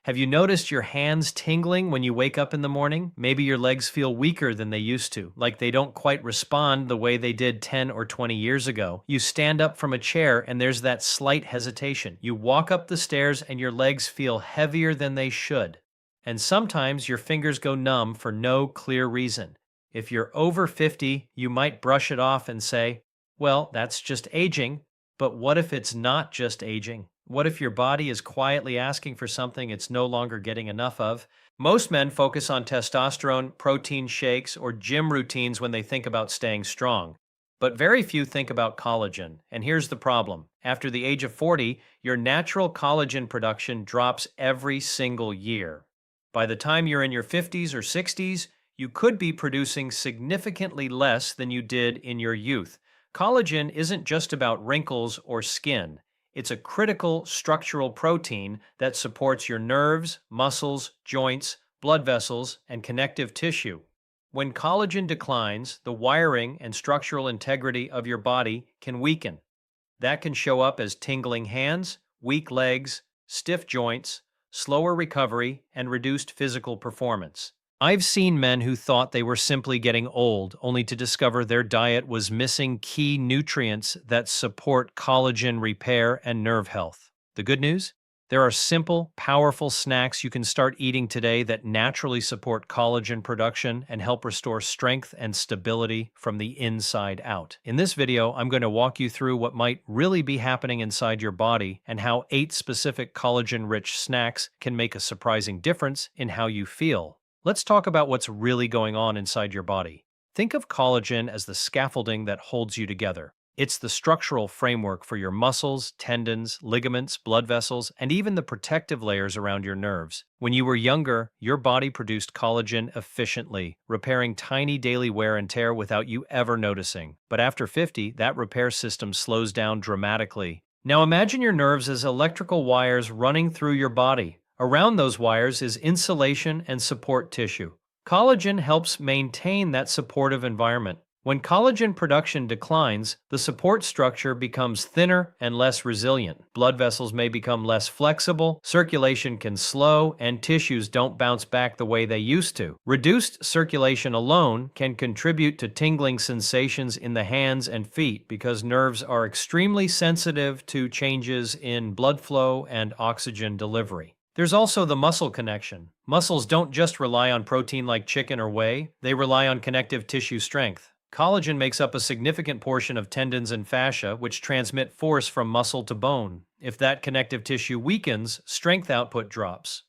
Have you noticed your hands tingling when you wake up in the morning? Maybe your legs feel weaker than they used to, like they don't quite respond the way they did 10 or 20 years ago. You stand up from a chair and there's that slight hesitation. You walk up the stairs and your legs feel heavier than they should. And sometimes your fingers go numb for no clear reason. If you're over 50, you might brush it off and say, well, that's just aging. But what if it's not just aging? What if your body is quietly asking for something it's no longer getting enough of? Most men focus on testosterone, protein shakes, or gym routines when they think about staying strong. But very few think about collagen. And here's the problem. After the age of 40, your natural collagen production drops every single year. By the time you're in your 50s or 60s, you could be producing significantly less than you did in your youth. Collagen isn't just about wrinkles or skin. It's a critical structural protein that supports your nerves, muscles, joints, blood vessels, and connective tissue. When collagen declines, the wiring and structural integrity of your body can weaken. That can show up as tingling hands, weak legs, stiff joints, slower recovery, and reduced physical performance. I've seen men who thought they were simply getting old, only to discover their diet was missing key nutrients that support collagen repair and nerve health. The good news? There are simple, powerful snacks you can start eating today that naturally support collagen production and help restore strength and stability from the inside out. In this video, I'm going to walk you through what might really be happening inside your body and how 8 specific collagen-rich snacks can make a surprising difference in how you feel. Let's talk about what's really going on inside your body. Think of collagen as the scaffolding that holds you together. It's the structural framework for your muscles, tendons, ligaments, blood vessels, and even the protective layers around your nerves. When you were younger, your body produced collagen efficiently, repairing tiny daily wear and tear without you ever noticing. But after 50, that repair system slows down dramatically. Now imagine your nerves as electrical wires running through your body. Around those wires is insulation and support tissue. Collagen helps maintain that supportive environment. When collagen production declines, the support structure becomes thinner and less resilient. Blood vessels may become less flexible, circulation can slow, and tissues don't bounce back the way they used to. Reduced circulation alone can contribute to tingling sensations in the hands and feet because nerves are extremely sensitive to changes in blood flow and oxygen delivery. There's also the muscle connection. Muscles don't just rely on protein like chicken or whey, they rely on connective tissue strength. Collagen makes up a significant portion of tendons and fascia, which transmit force from muscle to bone. If that connective tissue weakens, strength output drops.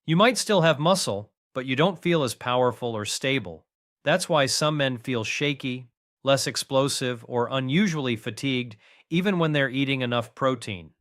You might still have muscle, but you don't feel as powerful or stable. That's why some men feel shaky, less explosive, or unusually fatigued, even when they're eating enough protein.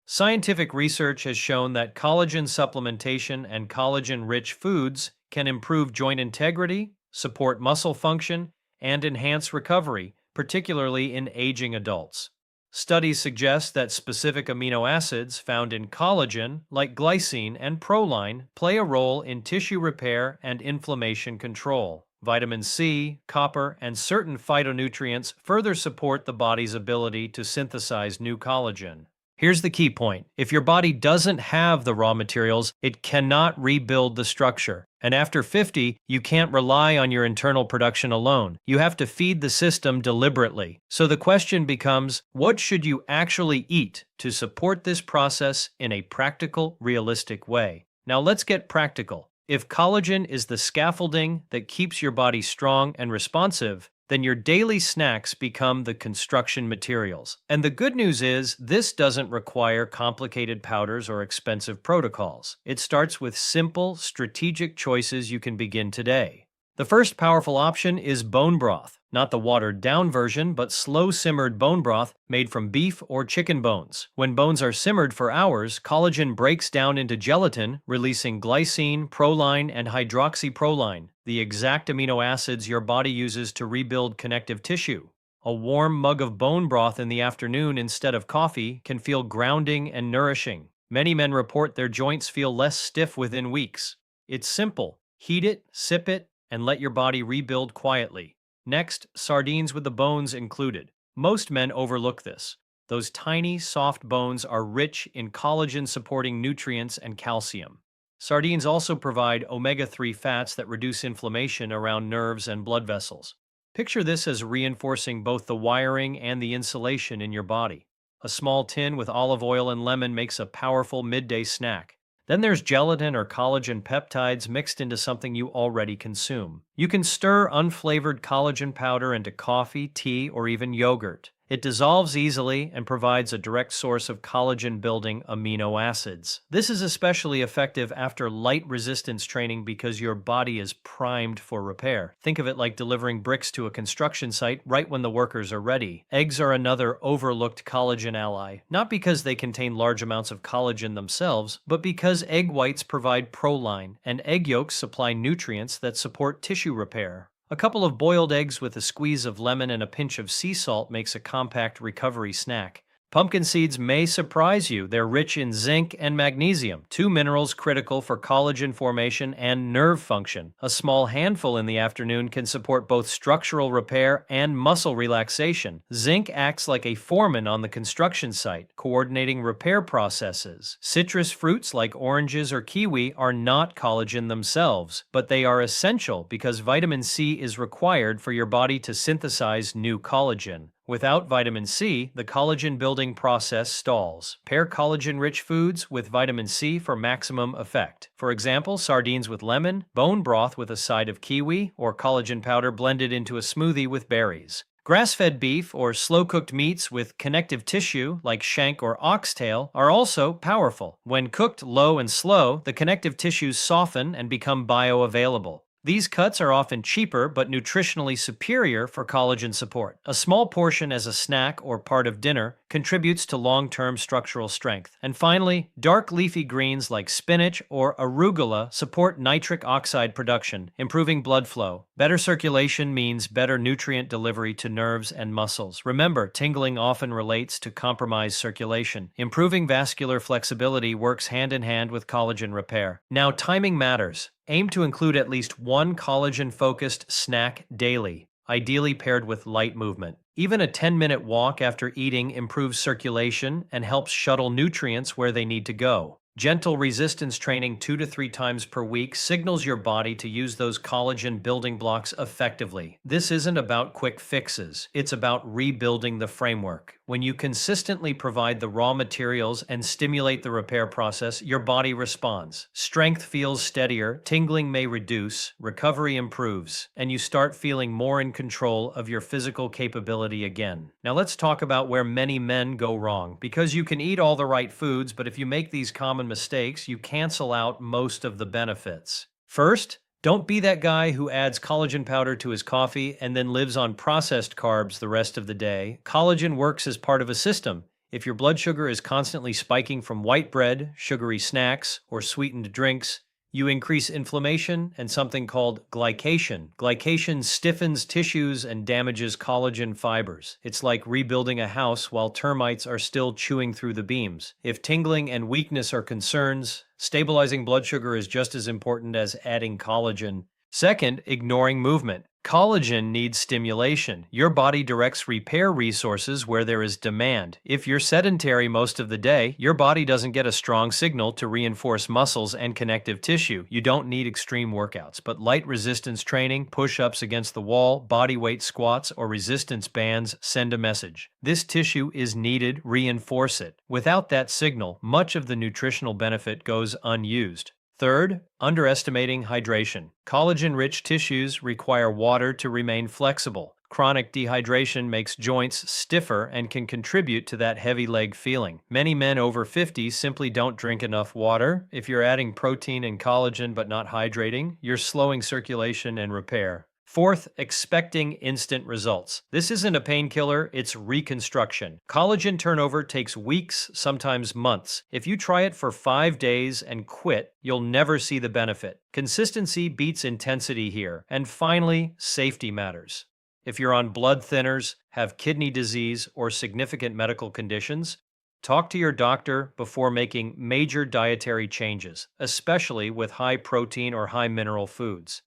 Scientific research has shown that collagen supplementation and collagen-rich foods can improve joint integrity, support muscle function, and enhance recovery, particularly in aging adults. Studies suggest that specific amino acids found in collagen, like glycine and proline, play a role in tissue repair and inflammation control. Vitamin C, copper, and certain phytonutrients further support the body's ability to synthesize new collagen. Here's the key point. If your body doesn't have the raw materials, it cannot rebuild the structure. And after 50, you can't rely on your internal production alone. You have to feed the system deliberately. So the question becomes, what should you actually eat to support this process in a practical, realistic way? Now let's get practical. If collagen is the scaffolding that keeps your body strong and responsive, then your daily snacks become the construction materials. And the good news is, this doesn't require complicated powders or expensive protocols. It starts with simple, strategic choices you can begin today. The first powerful option is bone broth. Not the watered-down version, but slow-simmered bone broth made from beef or chicken bones. When bones are simmered for hours, collagen breaks down into gelatin, releasing glycine, proline, and hydroxyproline, the exact amino acids your body uses to rebuild connective tissue. A warm mug of bone broth in the afternoon instead of coffee can feel grounding and nourishing. Many men report their joints feel less stiff within weeks. It's simple. Heat it, sip it, and let your body rebuild quietly. Next, sardines with the bones included. Most men overlook this. Those tiny, soft bones are rich in collagen-supporting nutrients and calcium. Sardines also provide omega-3 fats that reduce inflammation around nerves and blood vessels. Picture this as reinforcing both the wiring and the insulation in your body. A small tin with olive oil and lemon makes a powerful midday snack. Then there's gelatin or collagen peptides mixed into something you already consume. You can stir unflavored collagen powder into coffee, tea, or even yogurt. It dissolves easily and provides a direct source of collagen-building amino acids. This is especially effective after light resistance training because your body is primed for repair. Think of it like delivering bricks to a construction site right when the workers are ready. Eggs are another overlooked collagen ally, not because they contain large amounts of collagen themselves, but because egg whites provide proline, and egg yolks supply nutrients that support tissue repair. A couple of boiled eggs with a squeeze of lemon and a pinch of sea salt makes a compact recovery snack. Pumpkin seeds may surprise you. They're rich in zinc and magnesium, two minerals critical for collagen formation and nerve function. A small handful in the afternoon can support both structural repair and muscle relaxation. Zinc acts like a foreman on the construction site, coordinating repair processes. Citrus fruits like oranges or kiwi are not collagen themselves, but they are essential because vitamin C is required for your body to synthesize new collagen. Without vitamin C, the collagen building process stalls. Pair collagen-rich foods with vitamin C for maximum effect. For example, sardines with lemon, bone broth with a side of kiwi, or collagen powder blended into a smoothie with berries. Grass-fed beef or slow-cooked meats with connective tissue, like shank or oxtail, are also powerful. When cooked low and slow, the connective tissues soften and become bioavailable. These cuts are often cheaper but nutritionally superior for collagen support. A small portion as a snack or part of dinner contributes to long-term structural strength. And finally, dark leafy greens like spinach or arugula support nitric oxide production, improving blood flow. Better circulation means better nutrient delivery to nerves and muscles. Remember, tingling often relates to compromised circulation. Improving vascular flexibility works hand in hand with collagen repair. Now, timing matters. Aim to include at least one collagen-focused snack daily, ideally paired with light movement. Even a 10-minute walk after eating improves circulation and helps shuttle nutrients where they need to go. Gentle resistance training 2 to 3 times per week signals your body to use those collagen building blocks effectively. This isn't about quick fixes. It's about rebuilding the framework. When you consistently provide the raw materials and stimulate the repair process, your body responds. Strength feels steadier, tingling may reduce, recovery improves, and you start feeling more in control of your physical capability again. Now let's talk about where many men go wrong. Because you can eat all the right foods, but if you make these common mistakes, you cancel out most of the benefits. First, don't be that guy who adds collagen powder to his coffee and then lives on processed carbs the rest of the day. Collagen works as part of a system. If your blood sugar is constantly spiking from white bread, sugary snacks, or sweetened drinks, you increase inflammation and something called glycation. Glycation stiffens tissues and damages collagen fibers. It's like rebuilding a house while termites are still chewing through the beams. If tingling and weakness are concerns, stabilizing blood sugar is just as important as adding collagen. Second, ignoring movement. Collagen needs stimulation. Your body directs repair resources where there is demand. If you're sedentary most of the day, your body doesn't get a strong signal to reinforce muscles and connective tissue. You don't need extreme workouts, but light resistance training, push-ups against the wall, body weight squats, or resistance bands send a message. This tissue is needed, reinforce it. Without that signal, much of the nutritional benefit goes unused. Third, underestimating hydration. Collagen-rich tissues require water to remain flexible. Chronic dehydration makes joints stiffer and can contribute to that heavy leg feeling. Many men over 50 simply don't drink enough water. If you're adding protein and collagen but not hydrating, you're slowing circulation and repair. Fourth, expecting instant results. This isn't a painkiller, it's reconstruction. Collagen turnover takes weeks, sometimes months. If you try it for 5 days and quit, you'll never see the benefit. Consistency beats intensity here. And finally, safety matters. If you're on blood thinners, have kidney disease, or significant medical conditions, talk to your doctor before making major dietary changes, especially with high protein or high mineral foods.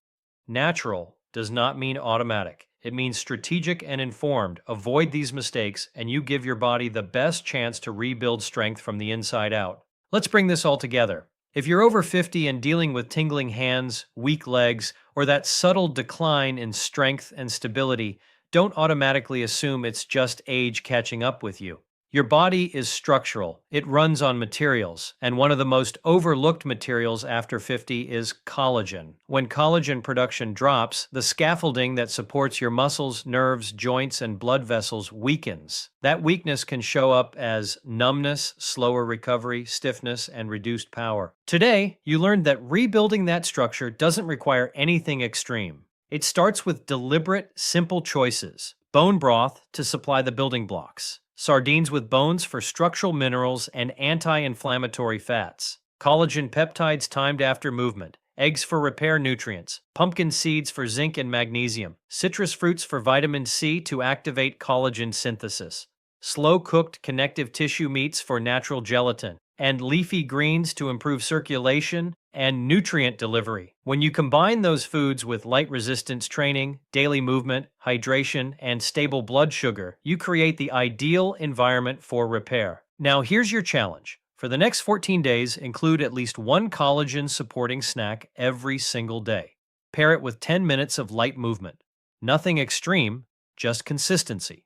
Natural does not mean automatic. It means strategic and informed. Avoid these mistakes, and you give your body the best chance to rebuild strength from the inside out. Let's bring this all together. If you're over 50 and dealing with tingling hands, weak legs, or that subtle decline in strength and stability, don't automatically assume it's just age catching up with you. Your body is structural. It runs on materials, and one of the most overlooked materials after 50 is collagen. When collagen production drops, the scaffolding that supports your muscles, nerves, joints, and blood vessels weakens. That weakness can show up as numbness, slower recovery, stiffness, and reduced power. Today, you learned that rebuilding that structure doesn't require anything extreme. It starts with deliberate, simple choices. Bone broth to supply the building blocks. Sardines with bones for structural minerals and anti-inflammatory fats. Collagen peptides timed after movement. Eggs for repair nutrients. Pumpkin seeds for zinc and magnesium. Citrus fruits for vitamin C to activate collagen synthesis. Slow-cooked connective tissue meats for natural gelatin. And leafy greens to improve circulation and nutrient delivery. When you combine those foods with light resistance training, daily movement, hydration, and stable blood sugar, you create the ideal environment for repair. Now, here's your challenge. For the next 14 days, include at least one collagen supporting snack every single day. Pair it with 10 minutes of light movement. Nothing extreme, just consistency.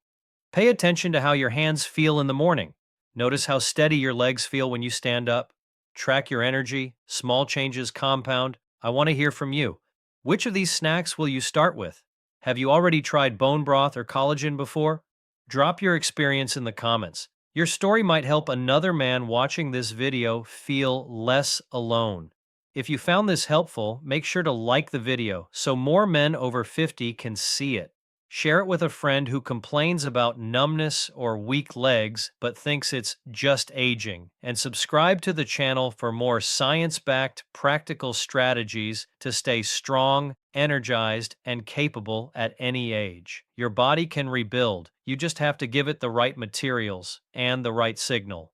Pay attention to how your hands feel in the morning. Notice how steady your legs feel when you stand up. Track your energy. Small changes compound. I want to hear from you. Which of these snacks will you start with? Have you already tried bone broth or collagen before? Drop your experience in the comments. Your story might help another man watching this video feel less alone. If you found this helpful, make sure to like the video so more men over 50 can see it. Share it with a friend who complains about numbness or weak legs but thinks it's just aging. And subscribe to the channel for more science-backed, practical strategies to stay strong, energized, and capable at any age. Your body can rebuild. You just have to give it the right materials and the right signal.